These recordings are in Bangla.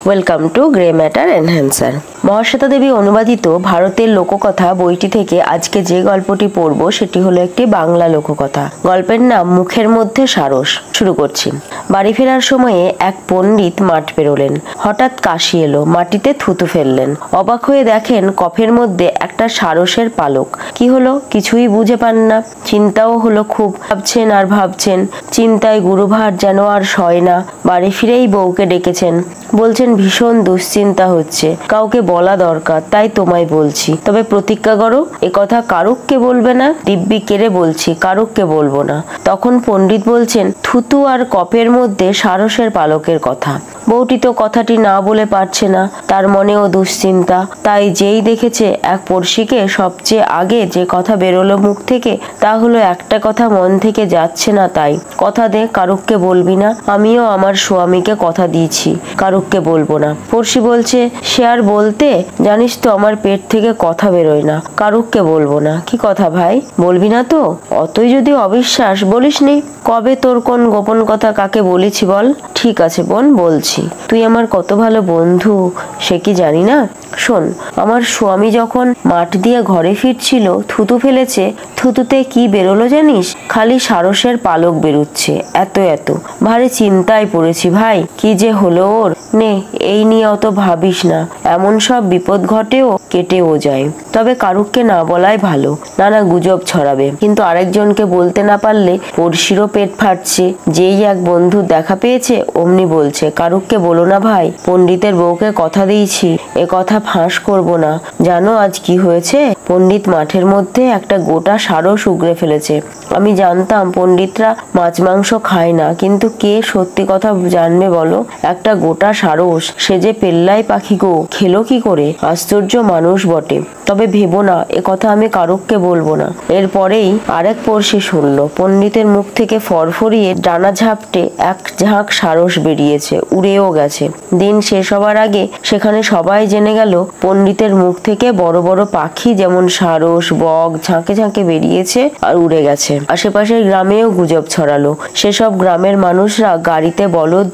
Welcome to Grey Matter Enhancer. Mahasweta Devi অনুবাদিত ভারতের লোককথা বইটি থেকে আজকে যে গল্পটি পড়ব সেটি হলো একটি বাংলা লোককথা। গল্পের নাম মুখের মধ্যে সারস। শুরু করছি। বাড়ি ফেরার সময়ে এক পণ্ডিত মাঠ পেরোলেন। হঠাৎ কাশি এলো, মাটিতে থুতু ফেললেন। অবাক হয়ে দেখেন কফের মধ্যে একটা সারসের পালক। কি হলো কিছুই বুঝে পান না। চিন্তাও হলো খুব। ভাবছেন আর ভাবছেন, চিন্তায় গুরুভার যেন আর সয় না। বাড়ি ফিরেই বউকে ডেকেছেন। বলছেন ভীষণ দুশ্চিন্তা হচ্ছে, কাউকে বলা দরকার, তাই তোমায় বলছি। তবে প্রতিজ্ঞা করো এ কথা কারুককে বলবে না। দিব্যি কেড়ে বলছি, কারুককে বলবো না। তখন পণ্ডিত বলছেন থুতু আর কপের মধ্যে সারসের পালকের কথা। বউটি তো কথাটি না বলে পারছে না, তার মনেও দুশ্চিন্তা। তাই যেই দেখেছে এক পড়শিকে সবচেয়ে আগে যে কথা বেরোলো মুখ থেকে তা হলো একটা কথা মন থেকে যাচ্ছে না, তাই কথা দে কারুককে বলবি না। আমিও আমার স্বামীকে কথা দিয়েছি, কারুককে বলবো না। পড়শি বলছে সে আর বলতে, জানিস তো আমার পেট থেকে কথা বেরোয় না, কারুককে বলবো না। কি কথা ভাই, বলবি না তো? অতই যদি অবিশ্বাস বলিস নি। কবে তোর কোন গোপন কথা কাকে বলেছি বল? ঠিক আছে বোন, বলছি। তুই আমার কত ভালো বন্ধু সে কি জানি না? শোন, আমার স্বামী যখন মাঠ দিয়ে ঘরে ফিরছিল থুতু ফেলেছে। থুতুতে কি বেরোলো জানিস? খালি সারসের পালক বেরোচ্ছে। এত এত ভারী চিন্তায় পড়েছি ভাই, কি যে হলো ওর। নে, এই নিয়ে অত ভাবিস না। এমন সব বিপদ ঘটেও কেটেও যায়। তবে কারুককে না বলাই ভালো, নানা গুজব ছড়াবে। কিন্তু আরেকজনকে বলতে না পারলে পড়শিরও পেট ফাটছে। যেই এক বন্ধু দেখা পেয়েছে অমনি বলছে কারুককে বলো না ভাই, পণ্ডিতের বউকে কথা দিয়েছি, এ কথা ফাঁস করব না। জানো আজ কি হয়েছে? পণ্ডিত মাঠের মধ্যে একটা গোটা সারস উগড়ে ফেলেছে। আমি জানতাম পণ্ডিতরা মাছ মাংস খায় না, কিন্তু কে সত্যি কথা জানবে বলো? একটা গোটা সারস, সে যে পেল্লাই পাখি গো, খেলো কি করে? আশ্চর্য মানুষ বটে। তবে ভেবো না, এ কথা আমি কারুককে বলবো না। এরপরেই আরেক পড়শি শুনলো পণ্ডিতের মুখ থেকে ফরফরিয়ে ডানা ঝাপটে এক ঝাঁক সারস বেরিয়েছে, উড়েও গেছে। দিন শেষ হবার আগে সেখানে সবাই জেনে গেল পণ্ডিতের মুখ থেকে বড় বড় পাখি যেমন সারস, বক ঝাঁকে ঝাঁকে বেরিয়েছে আর উড়ে গেছে। আশেপাশের গ্রামেও গুজব ছড়ালো। সেসব গ্রামের মানুষরা গাড়িতে বলদ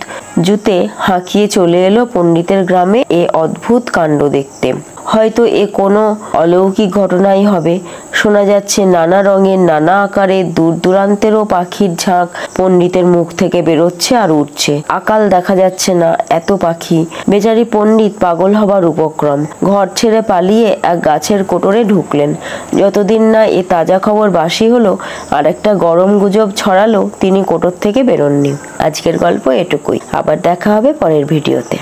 জুতে হাঁকিয়ে চলে এলো পণ্ডিতের গ্রামে এ অদ্ভুত কাণ্ড দেখতে। হয়তো এ কোনো অলৌকিক ঘটনাই হবে। শোনা যাচ্ছে নানা রঙের নানা আকারের দূর দূরান্তেরও পাখির ঝাঁক পণ্ডিতের মুখ থেকে বেরোচ্ছে আর উঠছে। আকাল দেখা যাচ্ছে না, এত পাখি। বেচারি পণ্ডিত পাগল হবার উপক্রম। ঘর ছেড়ে পালিয়ে এক গাছের কোটরে ঢুকলেন। যতদিন না এ তাজা খবর বাসি হলো আর একটা গরম গুজব ছড়ালো, তিনি কোটর থেকে বেরোননি। আজকের গল্প এটুকুই। আবার দেখা হবে পরের ভিডিওতে।